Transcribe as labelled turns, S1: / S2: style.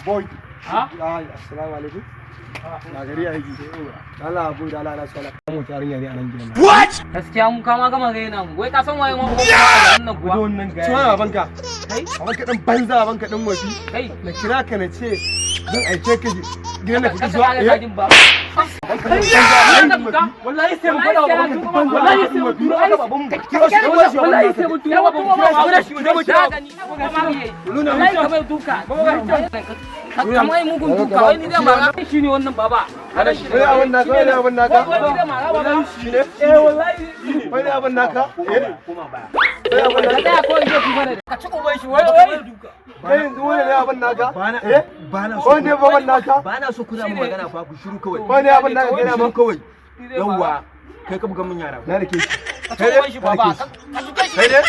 S1: boy. Assalamu alaikum. Na gari aiki. Allah abu da Allah na sala. Mu tarinya ne a nan gidan.
S2: What? Gaskiya mu kama gama gaina mu. Wai ka san waye mu kuma a nan kuwa.
S1: Wannan ga. Cewa banka. Kai, banka dan banza banka dan wafi.
S2: Kai,
S1: na kira ka na ce zan aike ka gidan da kake zuwa. Wallahi sai mu fada wa wallahi sai mu tura ka baban mu. Wallahi sai mu tura baban mu. Wallahi ka bai duka. Kamar mugun duka wai ni da ma shi ne wannan baba. Kada shi ne abin naka, wai abin naka.
S2: Wai da ma baba
S1: shi ne.
S2: Wallahi
S1: wai abin naka.
S2: Kuma baya. Wai abin naka. Da ko in je ku fara. Ka ci uban shi wai duka.
S1: Kai yanzu wai ne abin naka.
S3: Bana so.
S1: Wai ne abin naka.
S3: Bana so kuna mun magana fa ku shiru kawai.
S1: Wai ne abin naka kana man kawai.
S3: Yawwa kai ka buga mun yara.
S1: Na rike shi.
S2: Ka ci uban shi baba.
S1: Kai ne?